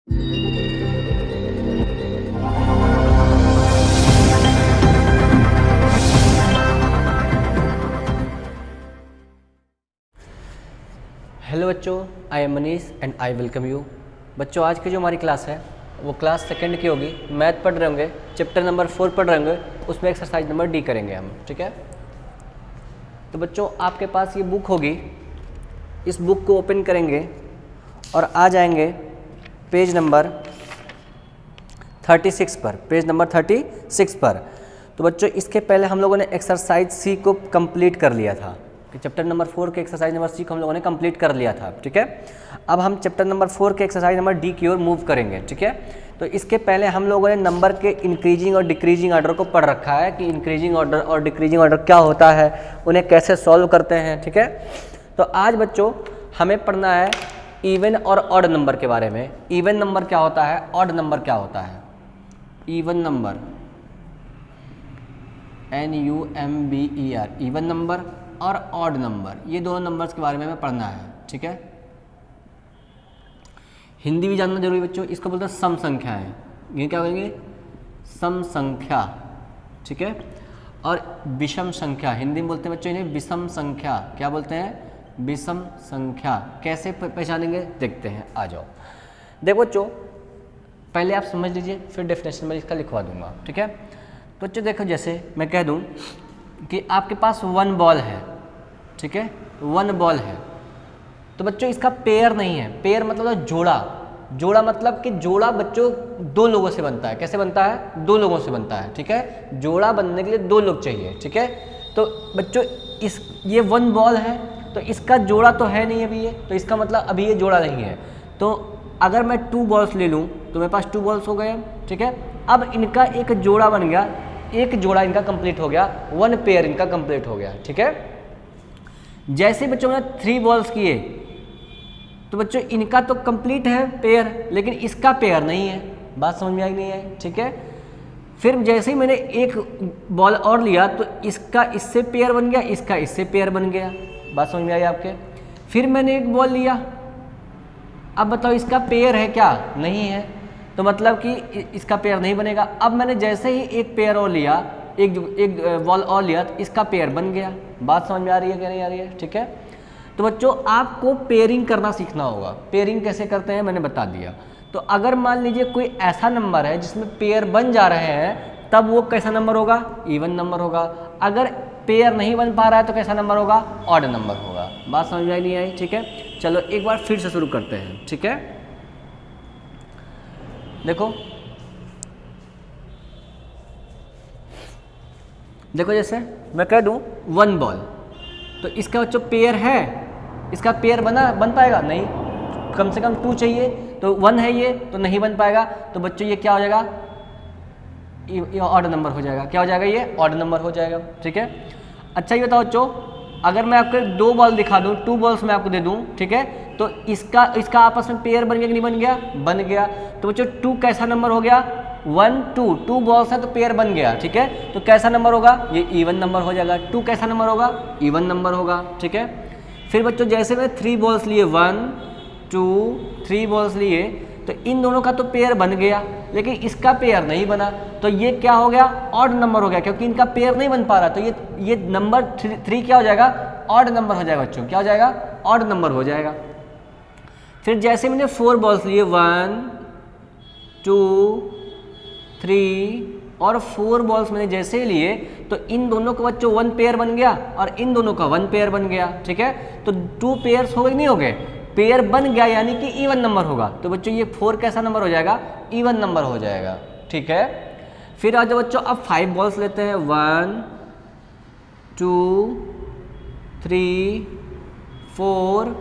Hello बच्चों, I am Manish and I welcome you. बच्चों, आज की जो हमारी क्लास है वो क्लास सेकंड की होगी। मैथ पढ़ रहे होंगे, चैप्टर नंबर 4 पढ़ रहे होंगे, उसमें एक्सरसाइज नंबर डी करेंगे हम। ठीक है, तो बच्चों आपके पास ये बुक होगी, इस बुक को ओपन करेंगे और आ जाएंगे पेज नंबर 36 पर। पेज नंबर 36 पर। तो बच्चों इसके पहले हम लोगों ने एक्सरसाइज सी को कंप्लीट कर लिया था कि चैप्टर नंबर 4 के एक्सरसाइज नंबर सी को हम लोगों ने कंप्लीट कर लिया था। ठीक है, अब हम चैप्टर नंबर 4 के एक्सरसाइज नंबर डी की ओर मूव करेंगे। ठीक है, तो इसके पहले हम लोगों ने नंबर के इंक्रीजिंग और डिक्रीजिंग ऑर्डर को पढ़ रखा है कि इंक्रीजिंग ऑर्डर और डिक्रीजिंग ऑर्डर क्या होता है, उन्हें कैसे सॉल्व करते हैं। ठीक है, तो आज बच्चों हमें पढ़ना है इवन और ऑड नंबर के बारे में। इवन नंबर क्या होता है, ऑड नंबर क्या होता है। Even number NUMBER, even number और ऑड नंबर, ये दोनों नंबर्स के बारे में हमें पढ़ना है। ठीक है, हिंदी भी जानना जरूरी बच्चों। इसको बोलते हैं सम संख्याएं। ये क्या कहेंगे, सम संख्या। ठीक है, और विषम संख्या, हिंदी में बोलते हैं बच्चों इन्हें विषम संख्या। क्या बोलते हैं, विषम संख्या। कैसे पहचानेंगे देखते हैं, आ जाओ। देखो बच्चों, पहले आप समझ लीजिए, फिर डेफिनेशन में इसका लिखवा दूंगा। ठीक है, तो बच्चों देखो, जैसे मैं कह दूं कि आपके पास 1 बॉल है। ठीक है, 1 बॉल है, तो बच्चों इसका पेयर नहीं है। पेयर मतलब जोड़ा। जोड़ा मतलब कि जोड़ा बच्चों 2 लोगों से बनता है। कैसे बनता है, 2 लोगों से बनता है। ठीक है, जोड़ा बनने के लिए 2 लोग चाहिए। ठीक है, तो बच्चों ये 1 बॉल है, तो इसका जोड़ा तो है नहीं अभी ये, तो इसका मतलब अभी ये जोड़ा नहीं है। तो अगर मैं 2 बॉल्स ले लूँ तो मेरे पास 2 बॉल्स हो गए। ठीक है, अब इनका एक जोड़ा बन गया, एक जोड़ा इनका कंप्लीट हो गया, 1 पेयर इनका कंप्लीट हो गया। ठीक है, जैसे बच्चों मैंने 3 बॉल्स किए तो बच्चों इनका तो कंप्लीट है पेयर, लेकिन इसका पेयर नहीं है। बात समझ में आई नहीं है। ठीक है, फिर जैसे ही मैंने एक बॉल और लिया तो इसका इससे पेयर बन गया, इसका इससे पेयर बन गया। बात समझ में आई आपके। फिर मैंने एक बॉल लिया, अब बताओ इसका पेयर है क्या, नहीं है, तो मतलब कि इसका पेयर नहीं बनेगा। अब मैंने जैसे ही एक पेयर और लिया, एक बॉल और लिया, तो इसका पेयर बन गया। बात समझ में आ रही है क्या नहीं आ रही है। ठीक है, तो बच्चों आपको पेयरिंग करना सीखना होगा। पेयरिंग कैसे करते हैं मैंने बता दिया। तो अगर मान लीजिए कोई ऐसा नंबर है जिसमें पेयर बन जा रहे हैं, तब वो कैसा नंबर होगा, इवन नंबर होगा। अगर पेयर नहीं बन पा रहा है तो कैसा नंबर होगा, ऑड नंबर होगा। बात समझ में नहीं आई। ठीक है, चलो एक बार फिर से शुरू करते हैं। ठीक है, देखो जैसे मैं कह दूं 1 बॉल, तो इसका बच्चों पेयर है, इसका पेयर बन पाएगा नहीं, कम से कम 2 चाहिए, तो 1 है ये, तो नहीं बन पाएगा। तो बच्चों ये क्या हो जाएगा, ये ऑड नंबर हो जाएगा। क्या हो जाएगा, ये ऑड नंबर हो जाएगा। ठीक है, अच्छा ये बताओ बच्चों, अगर मैं आपको 2 बॉल दिखा दूं, 2 बॉल्स मैं आपको दे दूं, ठीक है, तो इसका आपस में पेयर बन गया कि नहीं बन गया, बन गया। तो बच्चों 2 कैसा नंबर हो गया, 1 2 बॉल्स है तो पेयर बन गया। ठीक है, तो कैसा नंबर होगा, ये इवन नंबर हो जाएगा। 2 कैसा नंबर होगा, इवन नंबर होगा। ठीक है, फिर बच्चों जैसे मैं 3 बॉल्स लिए, 1 2 3 बॉल्स लिए, तो इन दोनों का तो पेयर बन गया, लेकिन इसका पेयर नहीं बना, तो ये क्या हो गया, ऑड नंबर हो गया, क्योंकि इनका पेयर नहीं बन पा रहा। तो ये नंबर 3 क्या हो जाएगा, ऑड नंबर हो जाएगा बच्चों। क्या हो जाएगा, ऑड नंबर हो जाएगा। फिर जैसे मैंने 4 बॉल्स लिए, 1 2 3 और 4 बॉल्स मैंने जैसे लिए, तो इन दोनों का बच्चों 1 पेयर बन गया और इन दोनों का 1 पेयर बन गया। ठीक है, तो 2 पेयर्स हो गए नहीं हो गए, पेयर बन गया, यानी कि इवन नंबर होगा। तो बच्चों ये 4 कैसा नंबर हो जाएगा, इवन नंबर हो जाएगा। ठीक है, फिर आज बच्चों अब 5 बॉल्स लेते हैं, 1 2 3 4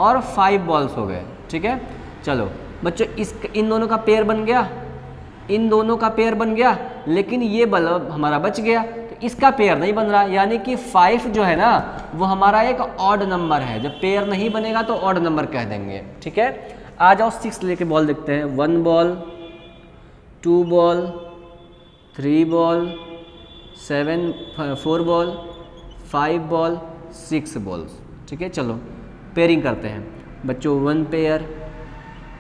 और 5 बॉल्स हो गए। ठीक है, चलो बच्चों इन दोनों का पेयर बन गया, इन दोनों का पेयर बन गया, लेकिन ये बल्ब हमारा बच गया, तो इसका पेयर नहीं बन रहा, यानी कि 5 जो है ना वो हमारा एक ऑड नंबर है। जब पेयर नहीं बनेगा तो ऑड नंबर कह देंगे। ठीक है, आ जाओ 6 लेके बॉल देखते हैं। 1 ball 2 ball 3 ball 4 ball 5 ball 6 balls. ठीक है, चलो पेयरिंग करते हैं बच्चों। 1 पेयर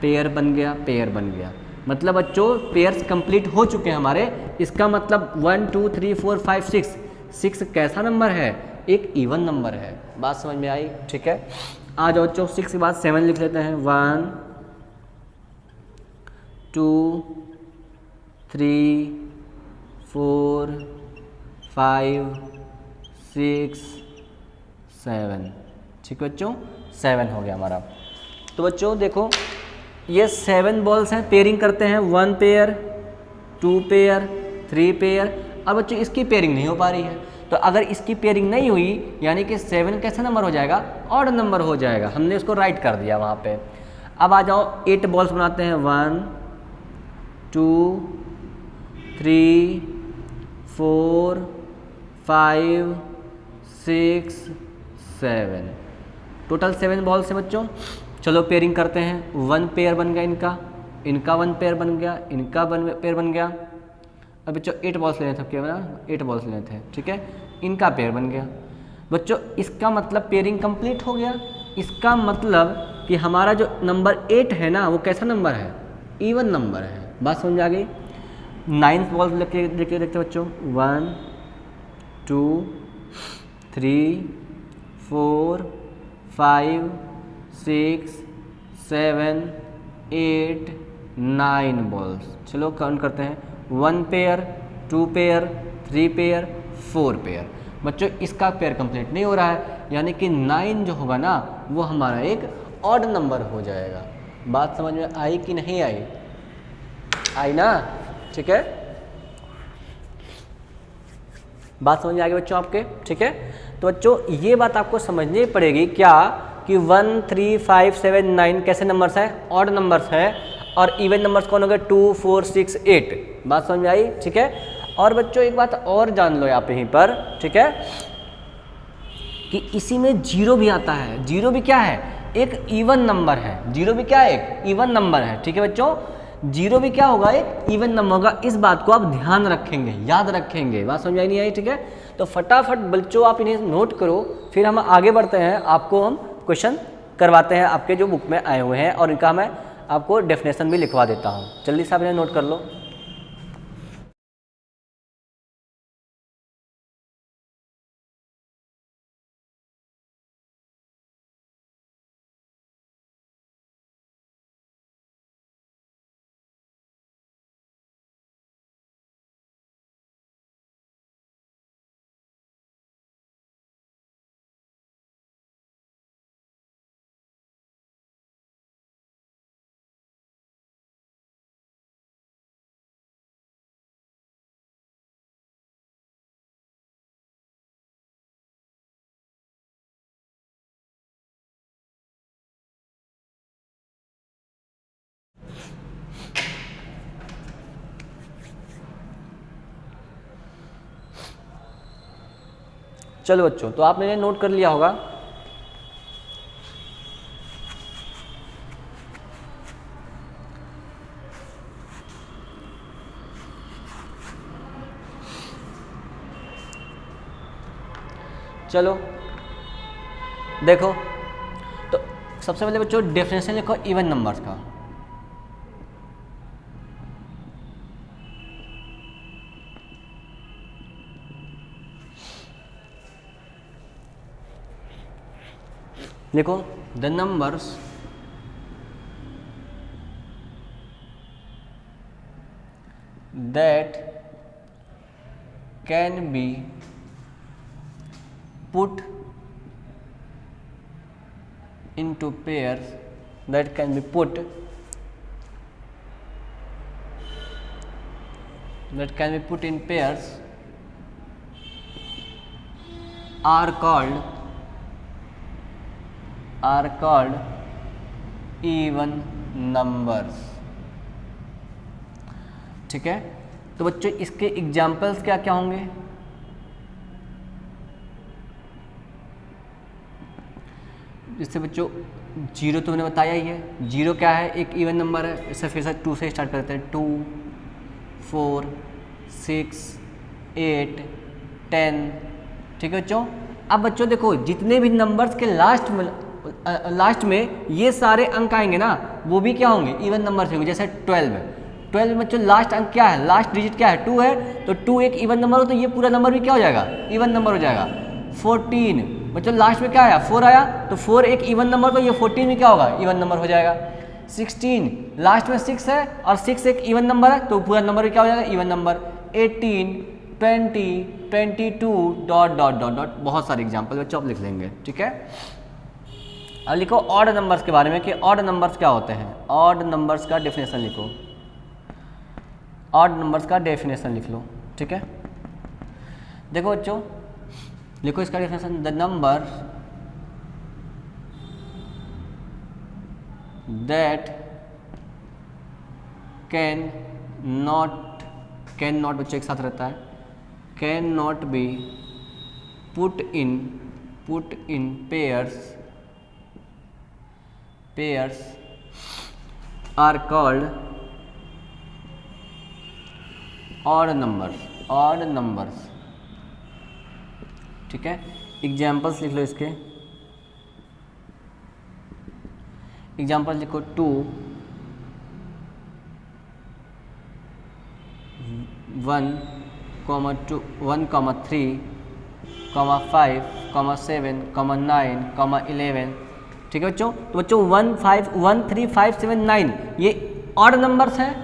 पेयर बन गया, पेयर बन गया। मतलब बच्चों पेयर्स कंप्लीट हो चुके हैं हमारे। इसका मतलब 1 2 3 4 5 6, 6 कैसा नंबर है? एक इवन नंबर है। बात समझ में आई? ठीक है, आ जाओ बच्चों 6 के बाद 7 लिख लेते हैं। 1 2 3 4 5 6 7। ठीक है बच्चों, 7 हो गया हमारा। तो बच्चों देखो ये 7 बॉल्स हैं, पेयरिंग करते हैं 1 पेयर 2 पेयर 3 पेयर। अब बच्चों इसकी पेयरिंग नहीं हो पा रही है, तो अगर इसकी पेयरिंग नहीं हुई यानी कि 7 कैसा नंबर हो जाएगा? ऑड नंबर हो जाएगा। हमने उसको राइट कर दिया वहाँ पे। अब आ जाओ 8 बॉल्स बनाते हैं। 1 2 3 4 5 6 7, टोटल 7 बॉल्स हैं बच्चों। चलो पेयरिंग करते हैं। 1 पेयर बन गया इनका, इनका 1 पेयर बन गया, इनका 1 पेयर बन गया। अब बच्चों 8 बॉल्स लेने थे, क्या बना? 8 बॉल्स लेने थे। ठीक है, इनका पेयर बन गया। बच्चों इसका मतलब पेयरिंग कंप्लीट हो गया। इसका मतलब कि हमारा जो नंबर 8 है ना, वो कैसा नंबर है? इवन नंबर है। बात समझ आ गई? 9 बॉल्स लेके देखते बच्चों। 1 2 3 4 5 6 7 8 9 बॉल्स। चलो काउंट करते हैं। 1 पेयर 2 पेयर 3 पेयर 4 पेयर। बच्चों इसका पेयर कंप्लीट नहीं हो रहा है, यानी कि 9 जो होगा ना वो हमारा एक ऑड नंबर हो जाएगा। बात समझ में आई कि नहीं आई? आई ना? ठीक है, बात समझ में आ गई बच्चों आपके? ठीक है, तो बच्चों ये बात आपको समझनी पड़ेगी क्या कि 1 3 5 7 9 कैसे नंबर्स हैं? ऑड नंबर्स हैं। और इवन नंबर्स कौन हो गए? 2 4 6 8। बात समझ में आई? ठीक है, और बच्चों एक बात और जान लो यहाँ पे यहीं पर, ठीक है, कि इसी में जीरो भी आता है। जीरो भी क्या है? एक इवन नंबर है। जीरो भी क्या है? एक इवन नंबर है। ठीक है बच्चों, जीरो भी क्या होगा? एक इवन नंबर होगा। इस बात को आप ध्यान रखेंगे, याद रखेंगे। बात समझ आई नहीं आई? ठीक है, तो फटाफट बच्चों आप इन्हें नोट करो, फिर हम आगे बढ़ते हैं। आपको हम क्वेश्चन करवाते हैं आपके जो बुक में आए हुए हैं, और इनका मैं आपको डेफिनेशन भी लिखवा देता हूँ। जल्दी से आप इन्हें नोट कर लो। चलो बच्चों, तो आपने इन्हें नोट कर लिया होगा। चलो देखो, तो सबसे पहले बच्चों डेफिनेशन लिखो इवन नंबर्स का। देखो the numbers that can be put into pairs, that can be put in pairs are called even numbers। ठीक है, तो बच्चों इसके एग्जाम्पल्स क्या क्या होंगे? जिससे बच्चों जीरो तो मैंने बताया ही है। जीरो क्या है? एक इवन नंबर है। इससे फिर से 2 से स्टार्ट करते हैं। 2 4 6 8 10। ठीक है बच्चों, अब बच्चों देखो जितने भी नंबर्स के लास्ट में लास्ट में ये सारे अंक आएंगे ना, वो भी क्या होंगे, इवन नंबर से होंगे। जैसे 12 में बच्चों लास्ट अंक क्या है, लास्ट डिजिट क्या है, 2 है, तो 2 एक इवन नंबर हो तो ये पूरा नंबर भी क्या हो जाएगा, इवन नंबर हो जाएगा। 14 बच्चों लास्ट में क्या आया, 4 आया, तो 4 एक इवन नंबर तो ये 14 में क्या होगा, इवन नंबर हो जाएगा। 16 लास्ट में 6 है और 6 एक इवन नंबर है तो पूरा नंबर भी क्या हो जाएगा, even number. 18 20 22 dot dot dot dot, बहुत सारे एग्जाम्पल बच्चों आप लिख लेंगे, ठीक है। अब लिखो ऑड नंबर्स के बारे में कि ऑड नंबर्स क्या होते हैं। ऑड नंबर्स का डेफिनेशन लिखो, ऑड नंबर्स का डेफिनेशन लिख लो, ठीक है। देखो बच्चों, लिखो इसका definition, the number that can not बच्चों एक साथ रहता है, can not be put in pairs are called odd numbers, ठीक है। एग्जाम्पल्स लिख लो इसके, एग्जाम्पल्स लिखो 2 1 2 1 3 5 7 9 11, ठीक है बच्चों। तो बच्चों 1 5 1 3 5 7 9 ये ऑड नंबर्स हैं।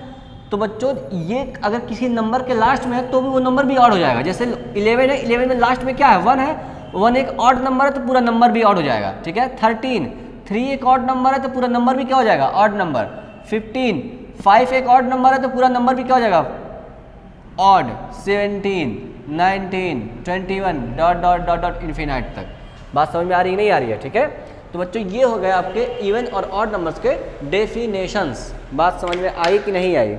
तो बच्चों ये अगर किसी नंबर के लास्ट में है तो भी वो नंबर भी ऑड हो जाएगा। जैसे 11 है, 11 में लास्ट में क्या है, 1 है, 1 एक ऑड नंबर है तो पूरा नंबर भी ऑड हो जाएगा, ठीक है। 13 3 एक ऑड नंबर है तो पूरा नंबर भी क्या हो जाएगा, ऑड नंबर। 15 5 एक ऑड नंबर है तो पूरा नंबर भी क्या हो जाएगा, odd. 17 19 21 dot dot dot dot infinite तक। बात समझ में आ रही है नहीं आ रही है, ठीक है। तो बच्चों ये हो गया आपके इवन और ऑड नंबर्स के डेफिनेशंस। बात समझ में आई कि नहीं आई।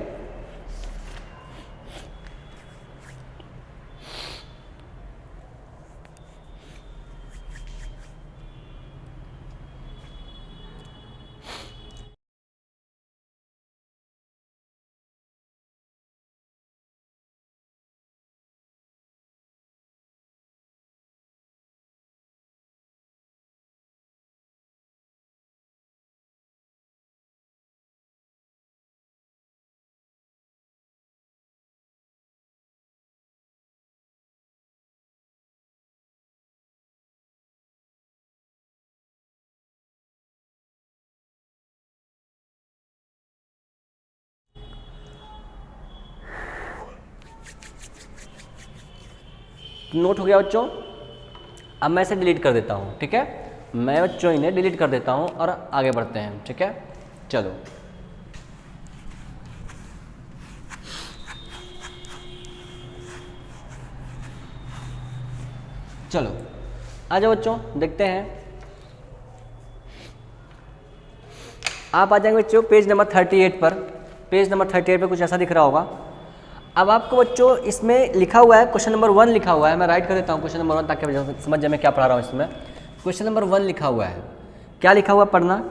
नोट हो गया बच्चों। अब मैं इसे डिलीट कर देता हूँ, ठीक है। मैं बच्चों इन्हें डिलीट कर देता हूँ और आगे बढ़ते हैं, ठीक है। चलो चलो आ जाओ बच्चों, देखते हैं। आप आ जाएंगे बच्चों पेज नंबर 38 पर। पेज नंबर 38 पर कुछ ऐसा दिख रहा होगा। अब आपको बच्चों इसमें लिखा हुआ है, क्वेश्चन नंबर 1 लिखा हुआ है। मैं राइट कर देता हूँ क्वेश्चन नंबर 1 ताकि समझ जाए मैं क्या पढ़ा रहा हूँ इसमें। क्वेश्चन नंबर 1 लिखा हुआ है, क्या लिखा हुआ पढ़ना।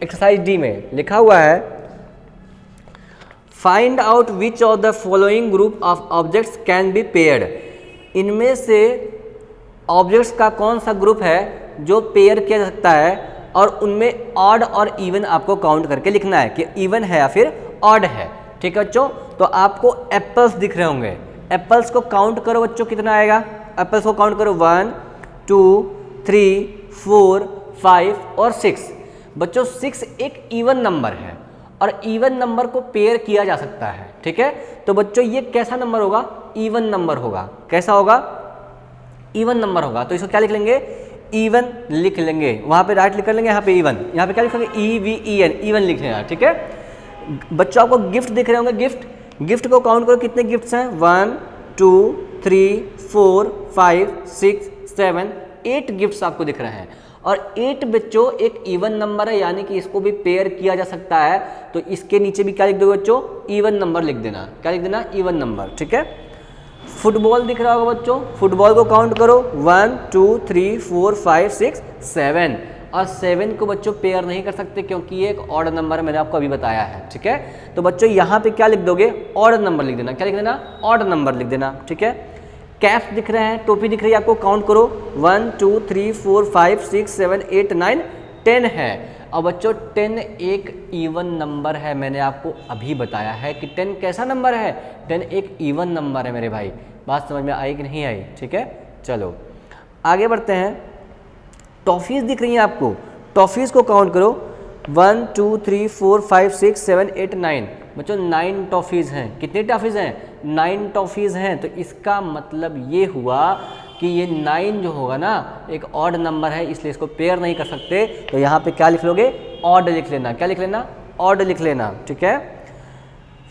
एक्सरसाइज डी में लिखा हुआ है, find out which of the following group of objects can be paired. इनमें से ऑब्जेक्ट्स का कौन सा ग्रुप है जो पेयर किया जा सकता है, और उनमें ऑड और इवन आपको काउंट करके लिखना है कि इवन है या फिर ऑड है, ठीक है बच्चों। तो आपको एप्पल्स दिख रहे होंगे, एप्पल्स को काउंट करो बच्चों, कितना आएगा। एप्पल्स को काउंट करो 1 2 3 4 5 और 6। बच्चों 6 एक इवन नंबर है और इवन नंबर को पेयर किया जा सकता है, ठीक है। तो बच्चों ये कैसा नंबर होगा, इवन नंबर होगा। कैसा होगा, इवन नंबर होगा। तो इसको क्या लिख लेंगे, इवन लिख लेंगे। वहाँ पे राइट लिख लेंगे, यहाँ पे इवन, यहाँ पे क्या लिखेंगे, EVEN, इवन लिखेंगे, ठीक है। बच्चों आपको गिफ्ट दिख रहे होंगे, गिफ्ट को काउंट करो, कितने गिफ्ट्स हैं, 1 2 3 4 5 6 7 8 गिफ्ट्स आपको दिख रहे हैं। और 8 बच्चों एक इवन नंबर है, यानी कि इसको भी पेयर किया जा सकता है। तो इसके नीचे भी क्या लिख दो बच्चों, इवन नंबर लिख देना। क्या लिख देना, इवन नंबर, ठीक है। फुटबॉल दिख रहा होगा बच्चों, फुटबॉल को काउंट करो 1 2 3 4 5 6 7। और 7 को बच्चों पेयर नहीं कर सकते क्योंकि ये एक ऑड नंबर है, मैंने आपको अभी बताया है, ठीक है। तो बच्चों यहाँ पे क्या लिख दोगे, ऑड नंबर लिख देना। क्या लिख देना, ऑड नंबर लिख देना, ठीक है। कैप्स दिख रहे हैं, टोपी दिख रही है, आपको काउंट करो 1 2 3 4 5 6 7 8 9 10 है। और बच्चों 10 एक इवन नंबर है, मैंने आपको अभी बताया है कि 10 कैसा नंबर है, 10 एक इवन नंबर है मेरे भाई। बात समझ में आई कि नहीं आई? ठीक है, चलो आगे बढ़ते हैं। टॉफीज़ दिख रही हैं आपको, टॉफीज़ को काउंट करो 1 2 3 4 5 6 7 8 9। बच्चों 9 टॉफीज़ हैं। कितनी टॉफीज़ हैं? 9 टॉफीज़ हैं। तो इसका मतलब ये हुआ कि ये 9 जो होगा ना एक ऑड नंबर है, इसलिए इसको पेयर नहीं कर सकते। तो यहाँ पे क्या लिख लोगे? ऑड लिख लेना। क्या लिख लेना? ऑड लिख लेना। ठीक है,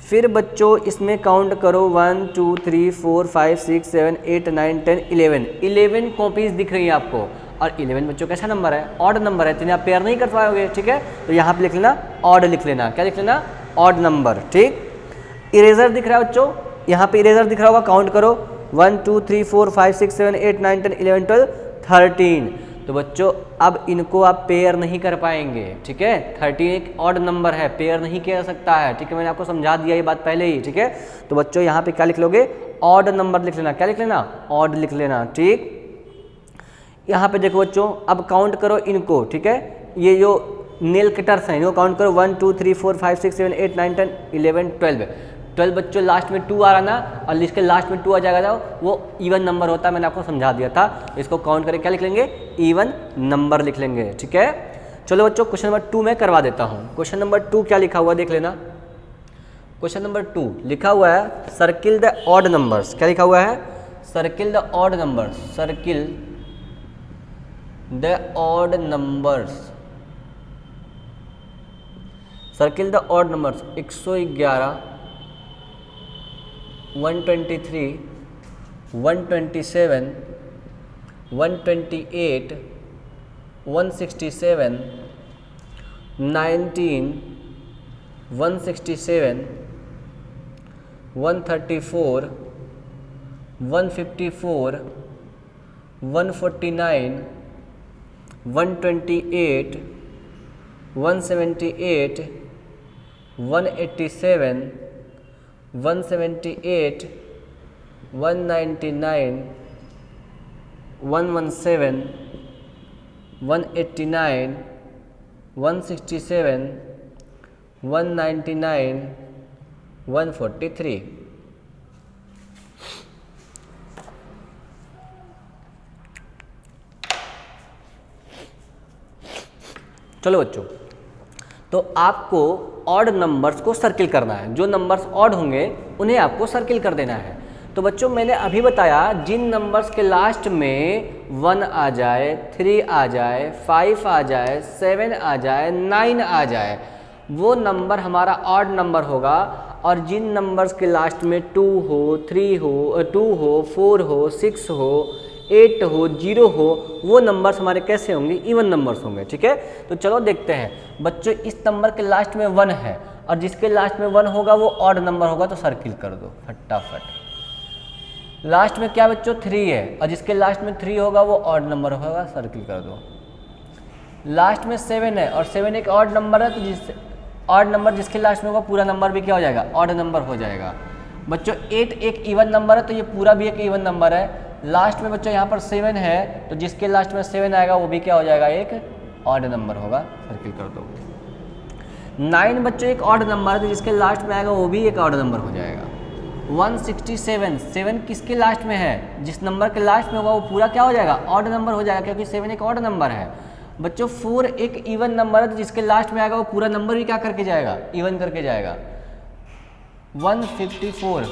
फिर बच्चों इसमें काउंट करो 1 2 3 4 5 6 7 8 9 10 11। 11 कॉपीज़ दिख रही हैं आपको। और 11 बच्चों कैसा नंबर है? ऑड नंबर है, तो आप पेयर नहीं कर पाओगे। ठीक है, तो यहाँ पे लिख लेना ऑड लिख लेना। क्या लिख लेना? Odd number. ठीक, इरेजर दिख रहा है बच्चों, यहाँ पे इरेजर दिख रहा होगा, काउंट करो 1 2 3 4 5 6 7 8 9 10 11 12 13। तो बच्चों अब इनको आप पेयर नहीं कर पाएंगे। ठीक है, 13 एक ऑड नंबर है, पेयर नहीं किया जा सकता है। ठीक है, मैंने आपको समझा दिया ये बात पहले ही। ठीक है, तो बच्चों यहाँ पे क्या लिख लोगे? ऑड नंबर लिख लेना। क्या लिख लेना? ऑड लिख लेना। ठीक, यहाँ पे देखो बच्चों, अब काउंट करो इनको। ठीक है, ये जो नेल कटर्स हैं इनको काउंट करो 1 2 3 4 5 6 7 8 9 10 11 12। 12 बच्चों लास्ट में 2 आ रहा ना, और लिस्ट के लास्ट में 2 आ जाएगा ना, वो इवन नंबर होता है। मैंने आपको समझा दिया था। इसको काउंट करके क्या लिख लेंगे? इवन नंबर लिख लेंगे। ठीक है, चलो बच्चों क्वेश्चन नंबर 2 में करवा देता हूँ। क्वेश्चन नंबर 2 क्या लिखा हुआ देख लेना। क्वेश्चन नंबर 2 लिखा हुआ है सर्किल द ऑड नंबर्स। क्या लिखा हुआ है? Circle the odd numbers. Circle the odd numbers. Circle the odd numbers 111 123 127 128 167 19 167 134 154 149 128 178 187 178 199 117 189 167 199 143। चलो बच्चों, तो आपको ऑड नंबर्स को सर्किल करना है। जो नंबर्स ऑड होंगे उन्हें आपको सर्किल कर देना है। तो बच्चों मैंने अभी बताया जिन नंबर्स के लास्ट में 1 आ जाए, 3 आ जाए, 5 आ जाए, 7 आ जाए, 9 आ जाए, वो नंबर हमारा ऑड नंबर होगा। और जिन नंबर्स के लास्ट में 2 हो, 3 हो, 2 हो, 4 हो, 6 हो, 8 हो, 0 हो, वो नंबर्स हमारे कैसे होंगे? इवन नंबर्स होंगे। ठीक है, तो चलो देखते हैं बच्चों। इस नंबर के लास्ट में 1 है और जिसके लास्ट में 1 होगा वो ऑड नंबर होगा, तो सर्किल कर दो फटाफट। लास्ट में क्या बच्चों? 3 है और जिसके लास्ट में 3 होगा वो ऑड नंबर होगा, सर्किल कर दो। लास्ट में 7 है और 7 एक ऑड नंबर है, तो जिस ऑड नंबर जिसके लास्ट में होगा पूरा नंबर भी क्या हो जाएगा? ऑड नंबर हो जाएगा। बच्चों 8 एक इवन नंबर है, तो ये पूरा भी एक इवन नंबर है। लास्ट में बच्चों यहाँ पर 7 है, तो जिसके लास्ट में 7 आएगा वो भी क्या हो जाएगा? एक ऑड नंबर होगा, सर्किल कर दो। 9 बच्चों एक ऑड नंबर है, तो जिसके लास्ट में आएगा वो भी एक ऑड नंबर हो जाएगा। 167, 7 किसके लास्ट में है? जिस नंबर के लास्ट में होगा वो पूरा क्या हो जाएगा? ऑड नंबर हो जाएगा, क्योंकि 7 एक ऑड नंबर है। बच्चों 4 एक इवन नंबर है, तो जिसके लास्ट में आएगा वो पूरा नंबर भी क्या करके जाएगा? इवन करके जाएगा। 154,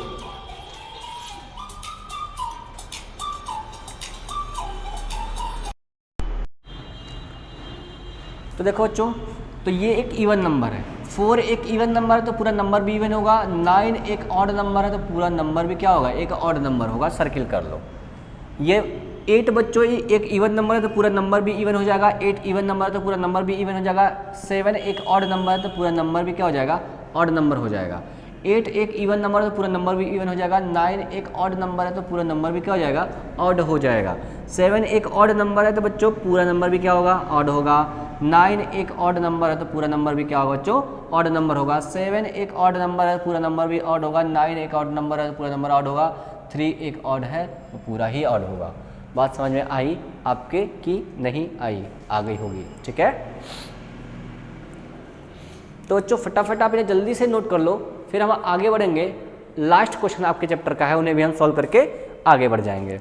तो देखो बच्चों, तो ये एक इवन नंबर है। 4 एक इवन नंबर है, तो पूरा नंबर भी इवन होगा। 9 एक ऑड नंबर है, तो पूरा नंबर भी क्या होगा? एक ऑड नंबर होगा, सर्किल कर लो। ये 8 बच्चों एक इवन नंबर है, तो पूरा नंबर भी इवन हो जाएगा। 8 इवन नंबर है, तो पूरा नंबर भी इवन हो जाएगा। 7 एक ऑड नंबर है, तो पूरा नंबर भी क्या हो जाएगा? ऑड नंबर हो जाएगा। 8 एक इवन नंबर है, तो पूरा नंबर भी इवन हो जाएगा। 9 एक ऑड नंबर है, तो पूरा नंबर भी क्या हो जाएगा? ऑड हो जाएगा। 7 एक ऑड नंबर है, तो बच्चों पूरा नंबर भी क्या होगा? ऑड होगा। 9 एक ऑड नंबर है, तो पूरा नंबर भी क्या होगा बच्चों? ऑड नंबर होगा। 7 एक ऑड नंबर है, पूरा नंबर भी ऑड होगा। 9 एक ऑड नंबर है, तो पूरा नंबर ऑड होगा। 3 एक ऑड है, तो पूरा ही ऑड होगा। बात समझ में आई आपके कि नहीं आई? आ गई होगी, ठीक है। तो बच्चों फटाफट आप इन्हें जल्दी से नोट कर लो, फिर हम आगे बढ़ेंगे। लास्ट क्वेश्चन आपके चैप्टर का है, उन्हें भी हम सॉल्व करके आगे बढ़ जाएंगे।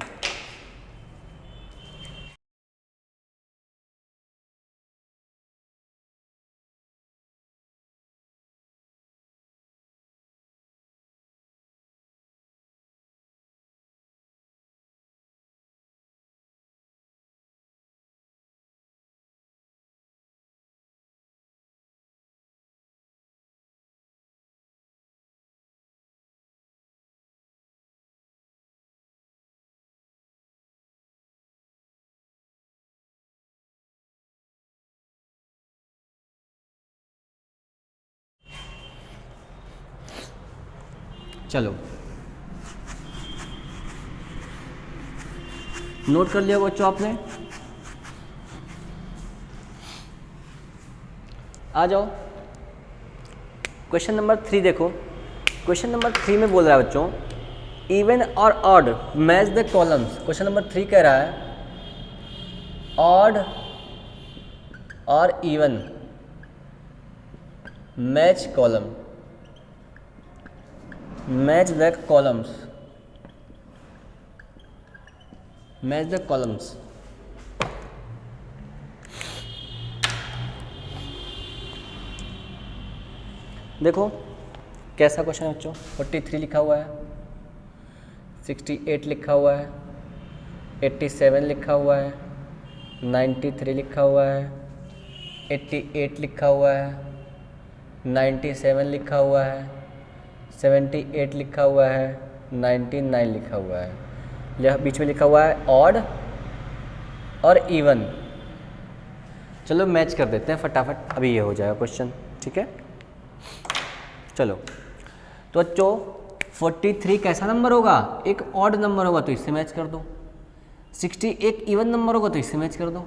चलो नोट कर लिया बच्चों आपने? आ जाओ क्वेश्चन नंबर 3 देखो। क्वेश्चन नंबर 3 में बोल रहा है बच्चों इवन और odd match the columns. Question number 3 कह रहा है ऑड और even match column, match the columns, match the columns. देखो कैसा क्वेश्चन है बच्चों। 43 लिखा हुआ है, 68 लिखा हुआ है, 87 लिखा हुआ है, 93 लिखा हुआ है, 88 लिखा हुआ है, 97 लिखा हुआ है, 78 लिखा हुआ है, 99 लिखा हुआ है। यह बीच में लिखा हुआ है ऑड और इवन। चलो मैच कर देते हैं फटाफट, अभी ये हो जाएगा क्वेश्चन, ठीक है। चलो तो बच्चों 43 कैसा नंबर होगा? एक ऑड नंबर होगा तो इससे मैच कर दो। 60 एक इवन नंबर होगा तो इससे मैच कर दो।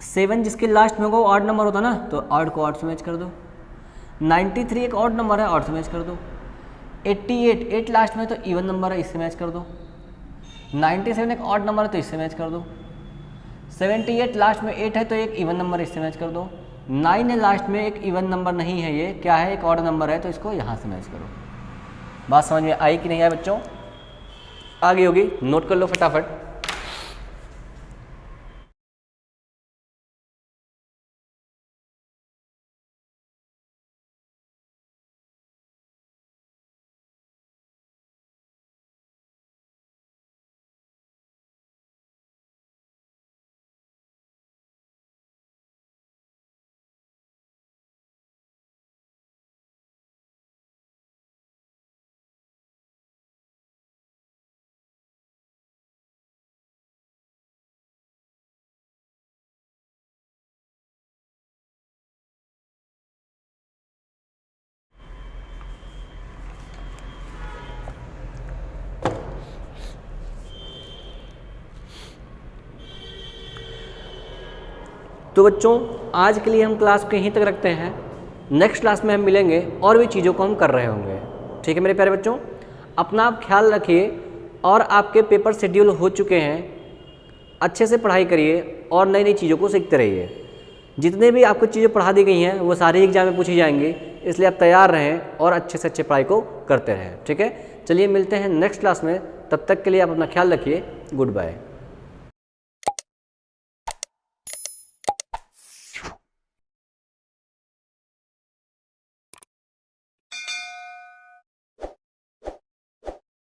7 जिसके लास्ट में होगा वो ऑड नंबर होता ना, तो ऑड को ऑड से मैच कर दो। 93 एक ऑड नंबर है, ऑड से मैच कर दो। 88 8 लास्ट में तो इवन नंबर है, इससे मैच कर दो। 97 एक ऑड नंबर है तो इससे मैच कर दो। 78 लास्ट में 8 है तो एक इवन नंबर, इससे मैच कर दो। 9 है लास्ट में, एक इवन नंबर नहीं है, ये क्या है? एक ऑड नंबर है, तो इसको यहाँ से मैच करो। बात समझ में आई कि नहीं आई बच्चों? आ गई होगी, नोट कर लो फटाफट। तो बच्चों आज के लिए हम क्लास को यहीं तक रखते हैं। नेक्स्ट क्लास में हम मिलेंगे और भी चीज़ों को हम कर रहे होंगे, ठीक है मेरे प्यारे बच्चों। अपना आप ख्याल रखिए और आपके पेपर शेड्यूल हो चुके हैं, अच्छे से पढ़ाई करिए और नई नई चीज़ों को सीखते रहिए। जितने भी आपको चीज़ें पढ़ा दी गई हैं वो सारे एग्जाम में पूछी जाएंगी, इसलिए आप तैयार रहें और अच्छे से अच्छे पढ़ाई को करते रहें, ठीक है। चलिए मिलते हैं नेक्स्ट क्लास में, तब तक के लिए आप अपना ख्याल रखिए। Good bye.